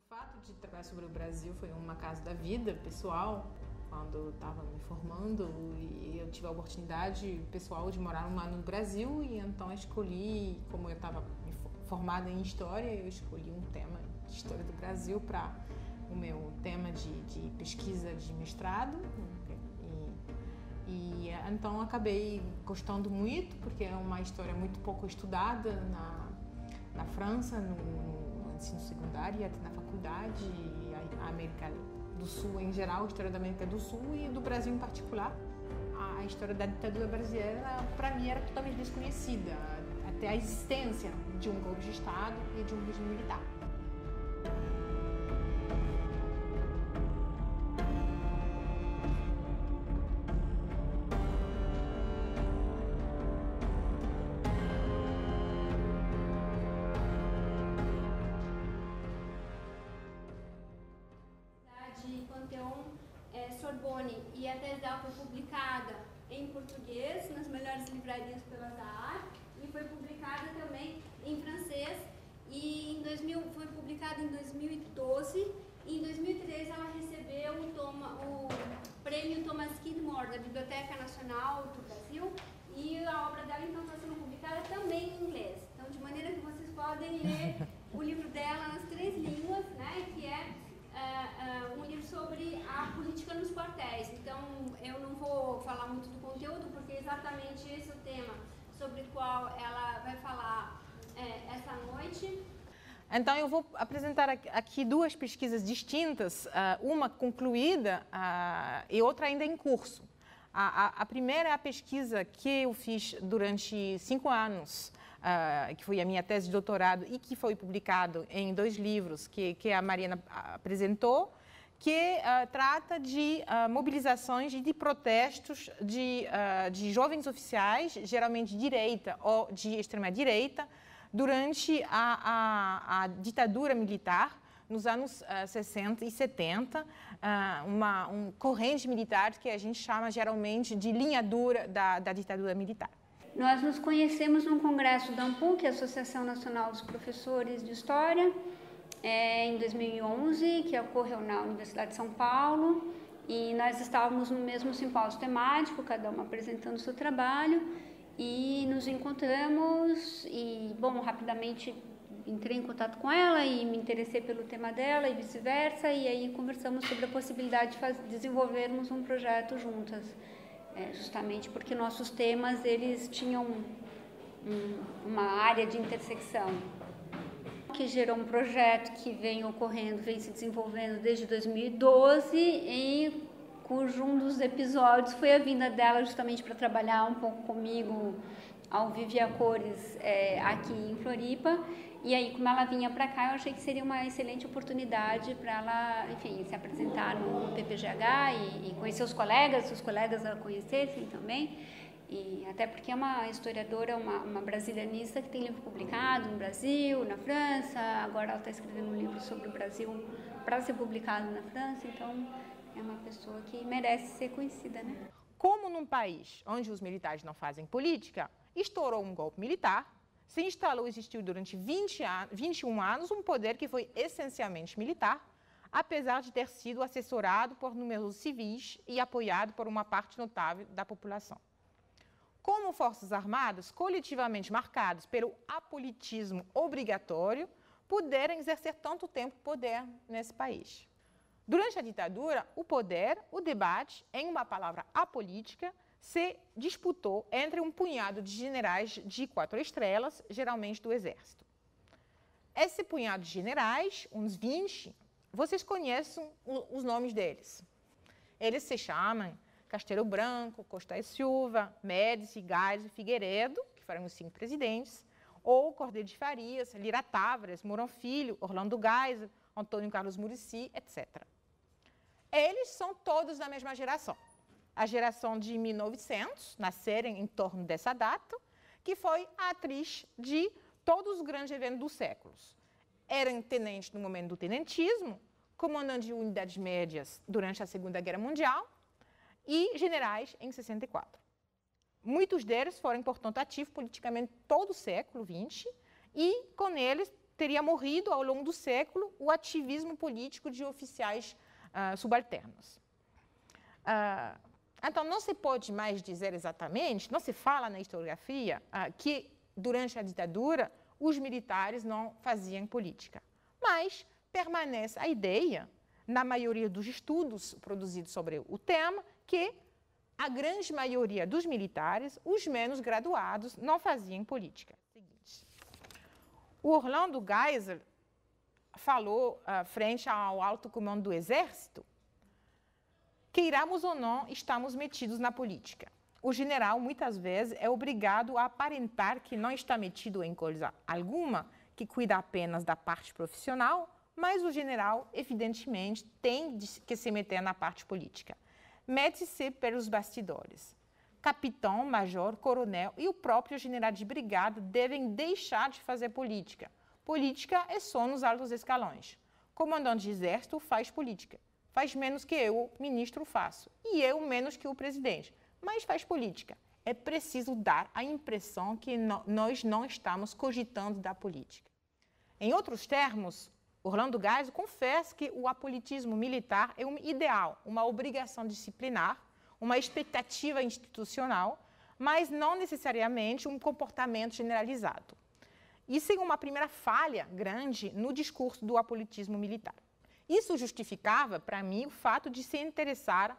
fato de trabalhar sobre o Brasil foi uma casa da vida pessoal, quando eu estava me formando, e eu tive a oportunidade pessoal de morar um ano no Brasil, e então eu escolhi, como eu estava formada em História, eu escolhi um tema de História do Brasil para o meu tema de pesquisa de mestrado. E então acabei gostando muito, porque é uma história muito pouco estudada na França, no ensino secundário e até na faculdade, e a América do Sul em geral, a história da América do Sul e do Brasil em particular. A história da ditadura brasileira, para mim, era totalmente desconhecida, até a existência de um golpe de Estado e de um regime militar. Sorbonne, e a tese dela foi publicada em português nas melhores livrarias pela Zahar, e foi publicada também em francês, e foi publicada em 2012, e em 2013 ela recebeu o prêmio Thomas Skidmore da Biblioteca Nacional do Brasil, e a obra dela então está sendo publicada também em inglês. Então, de maneira que vocês podem ler o livro dela nas 3 línguas, né, que é um livro sobre a política nos quartéis. Então, eu não vou falar muito do conteúdo, porque é exatamente esse o tema sobre o qual ela vai falar essa noite. Então, eu vou apresentar aqui 2 pesquisas distintas, uma concluída e outra ainda em curso. A primeira é a pesquisa que eu fiz durante 5 anos, que foi a minha tese de doutorado e que foi publicado em 2 livros que a Mariana apresentou, que trata de mobilizações e de protestos de jovens oficiais, geralmente de direita ou de extrema-direita, durante a ditadura militar, nos anos 60 e 70, um corrente militar que a gente chama geralmente de linha dura da ditadura militar. Nós nos conhecemos num congresso da ANPU, Associação Nacional dos Professores de História, em 2011, que ocorreu na Universidade de São Paulo, e nós estávamos no mesmo simpósio temático, cada uma apresentando o seu trabalho, e nos encontramos e, bom, rapidamente entrei em contato com ela e me interessei pelo tema dela e vice-versa, e aí conversamos sobre a possibilidade de desenvolvermos um projeto juntas. Justamente porque nossos temas, eles tinham uma área de intersecção, que gerou um projeto que vem ocorrendo, vem se desenvolvendo desde 2012, e cujo um dos episódios foi a vinda dela justamente para trabalhar um pouco comigo ao Vivo e a Cores aqui em Floripa. E aí, como ela vinha para cá, eu achei que seria uma excelente oportunidade para ela, enfim, se apresentar no PPGH e conhecer os colegas a conhecessem também. E até porque é uma historiadora, uma brasilianista que tem livro publicado no Brasil, na França. Agora ela está escrevendo um livro sobre o Brasil para ser publicado na França. Então, é uma pessoa que merece ser conhecida, né? Como num país onde os militares não fazem política, estourou um golpe militar, se instalou e existiu durante 21 anos um poder que foi essencialmente militar, apesar de ter sido assessorado por numerosos civis e apoiado por uma parte notável da população. Como forças armadas coletivamente marcadas pelo apolitismo obrigatório, puderam exercer tanto tempo poder nesse país. Durante a ditadura, o debate, em uma palavra apolítica, se disputou entre um punhado de generais de 4 estrelas, geralmente do Exército. Esse punhado de generais, uns 20, vocês conhecem os nomes deles. Eles se chamam Castelo Branco, Costa e Silva, Médici, Gás e Figueiredo, que foram os 5 presidentes, ou Cordeiro de Farias, Lira Tavares, Mourão Filho, Orlando Geisel, Antônio Carlos Muricy, etc. Eles são todos da mesma geração. A geração de 1900, nasceram em torno dessa data, que foi a atriz de todos os grandes eventos dos séculos. Eram tenentes no momento do tenentismo, comandante de unidades médias durante a Segunda Guerra Mundial e generais em 64. Muitos deles foram, portanto, ativos politicamente todo o século XX e, com eles, teria morrido ao longo do século o ativismo político de oficiais subalternos. Então, não se pode mais dizer exatamente, não se fala na historiografia que durante a ditadura os militares não faziam política. Mas permanece a ideia, na maioria dos estudos produzidos sobre o tema, que a grande maioria dos militares, os menos graduados, não faziam política. O Orlando Geisel falou, frente ao alto comando do Exército, queiramos ou não, estamos metidos na política. O general, muitas vezes, é obrigado a aparentar que não está metido em coisa alguma, que cuida apenas da parte profissional, mas o general, evidentemente, tem que se meter na parte política. Mete-se pelos bastidores. Capitão, major, coronel e o próprio general de brigada devem deixar de fazer política. Política é só nos altos escalões. Comandante de exército faz política. Faz menos que eu, ministro, faço. E eu menos que o presidente. Mas faz política. É preciso dar a impressão que nós não estamos cogitando da política. Em outros termos, Orlando Geisel confessa que o apolitismo militar é um ideal, uma obrigação disciplinar, uma expectativa institucional, mas não necessariamente um comportamento generalizado. Isso é uma primeira falha grande no discurso do apolitismo militar. Isso justificava, para mim, o fato de se interessar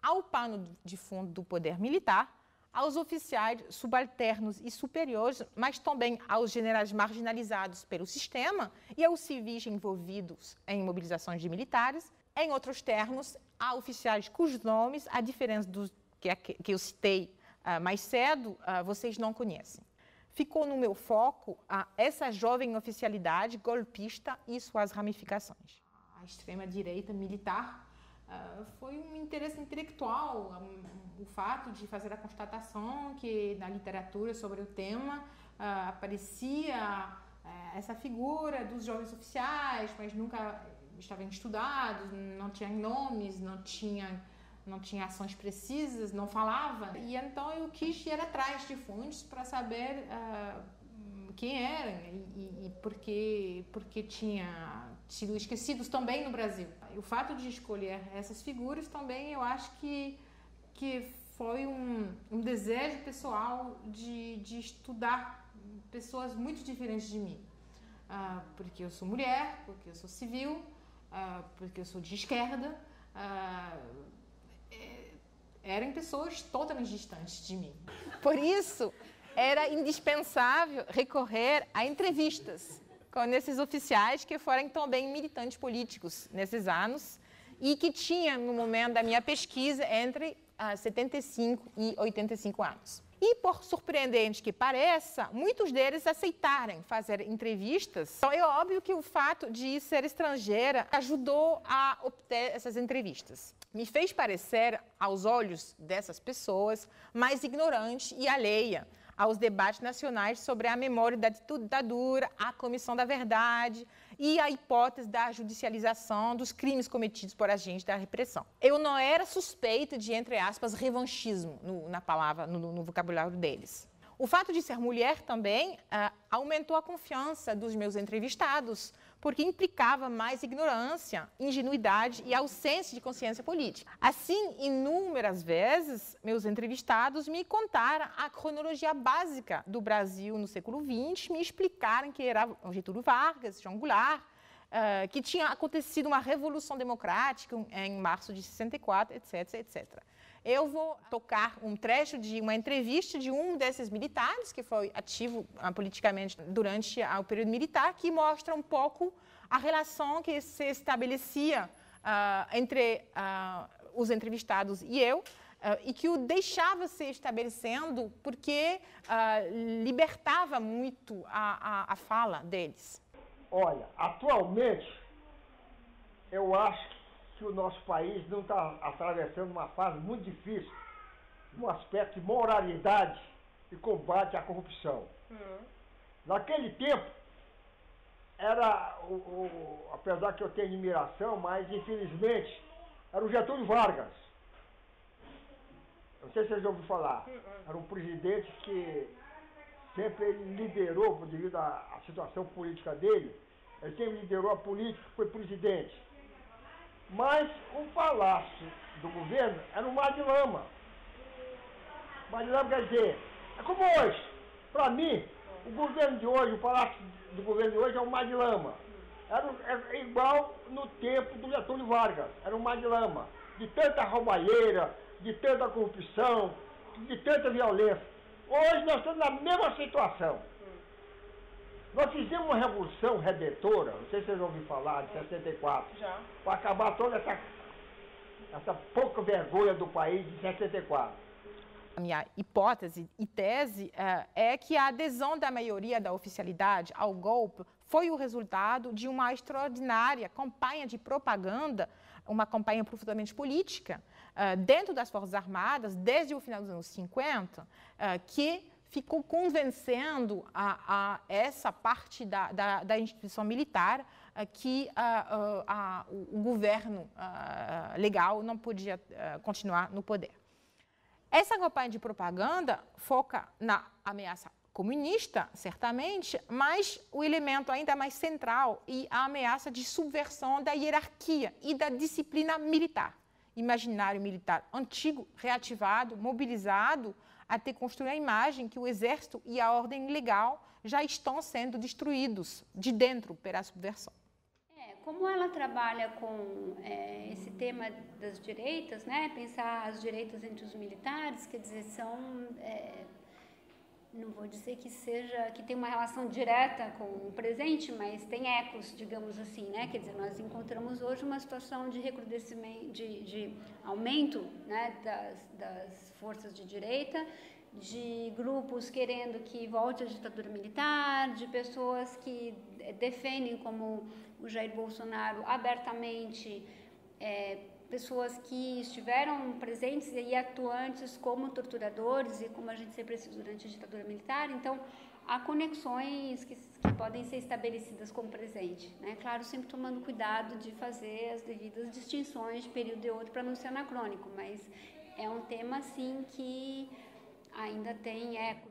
ao pano de fundo do poder militar, aos oficiais subalternos e superiores, mas também aos generais marginalizados pelo sistema e aos civis envolvidos em mobilizações de militares. Em outros termos, há oficiais cujos nomes, a diferença dos que eu citei mais cedo, vocês não conhecem. Ficou no meu foco essa jovem oficialidade golpista e suas ramificações. A extrema-direita militar foi um interesse intelectual, o fato de fazer a constatação que na literatura sobre o tema aparecia essa figura dos jovens oficiais, mas nunca estavam estudados, não tinham nomes, não tinha ações precisas, não falava. E então eu quis ir atrás de fontes para saber quem eram e por que tinha sido esquecidos também no Brasil. O fato de escolher essas figuras também eu acho que foi um desejo pessoal de estudar pessoas muito diferentes de mim. Porque eu sou mulher, porque eu sou civil, porque eu sou de esquerda. Eram pessoas totalmente distantes de mim. Por isso, era indispensável recorrer a entrevistas com esses oficiais que foram também militantes políticos nesses anos e que tinham, no momento da minha pesquisa, entre 75 e 85 anos. E, por surpreendente que pareça, muitos deles aceitaram fazer entrevistas. Então, é óbvio que o fato de ser estrangeira ajudou a obter essas entrevistas. Me fez parecer, aos olhos dessas pessoas, mais ignorante e alheia aos debates nacionais sobre a memória da ditadura, a comissão da verdade e a hipótese da judicialização dos crimes cometidos por agentes da repressão. Eu não era suspeita de, entre aspas, revanchismo na palavra, no vocabulário deles. O fato de ser mulher também aumentou a confiança dos meus entrevistados, porque implicava mais ignorância, ingenuidade e ausência de consciência política. Assim, inúmeras vezes, meus entrevistados me contaram a cronologia básica do Brasil no século XX, me explicaram que era Getúlio Vargas, João Goulart, que tinha acontecido uma revolução democrática em março de 64, etc, etc. Eu vou tocar um trecho de uma entrevista de um desses militares, que foi ativo politicamente durante o período militar, que mostra um pouco a relação que se estabelecia entre os entrevistados e eu, e que o deixava se estabelecendo porque libertava muito a fala deles. Olha, atualmente, eu acho que o nosso país não está atravessando uma fase muito difícil no aspecto de moralidade e combate à corrupção. Naquele tempo, era, apesar que eu tenho admiração, mas infelizmente, era o Getúlio Vargas. Não sei se vocês já ouviram falar. Era um presidente que sempre ele liderou, devido à situação política dele, ele sempre liderou a política, foi presidente. Mas o palácio do governo era um mar de lama. Mar de lama quer dizer, é como hoje. Para mim, o governo de hoje, o palácio do governo de hoje é um mar de lama. Era igual no tempo do Getúlio Vargas, era um mar de lama. De tanta roubalheira, de tanta corrupção, de tanta violência. Hoje nós estamos na mesma situação. Nós fizemos uma revolução redentora, não sei se vocês ouviram falar, de 64, para acabar toda essa pouca vergonha do país de 64. A minha hipótese e tese é que a adesão da maioria da oficialidade ao golpe foi o resultado de uma extraordinária campanha de propaganda, uma campanha profundamente política, dentro das Forças Armadas, desde o final dos anos 50, que ficou convencendo a essa parte da instituição militar que o governo legal não podia continuar no poder. Essa campanha de propaganda foca na ameaça comunista, certamente, mas o elemento ainda mais central é a ameaça de subversão da hierarquia e da disciplina militar. Imaginário militar antigo, reativado, mobilizado, até construir a imagem que o exército e a ordem legal já estão sendo destruídos de dentro pela subversão. Como ela trabalha com esse tema das direitas, né? Pensar as direitas entre os militares, quer dizer, são, não vou dizer que tem uma relação direta com o presente, mas tem ecos, digamos assim, né? Quer dizer, nós encontramos hoje uma situação de recrudescimento, de aumento, né, das forças de direita, de grupos querendo que volte a ditadura militar, de pessoas que defendem, como o Jair Bolsonaro, abertamente, pessoas que estiveram presentes e atuantes como torturadores e como agentes repressivos durante a ditadura militar. Então, há conexões que podem ser estabelecidas como presente, né? Claro, sempre tomando cuidado de fazer as devidas distinções de período e outro para não ser anacrônico, mas é um tema, sim, que ainda tem eco.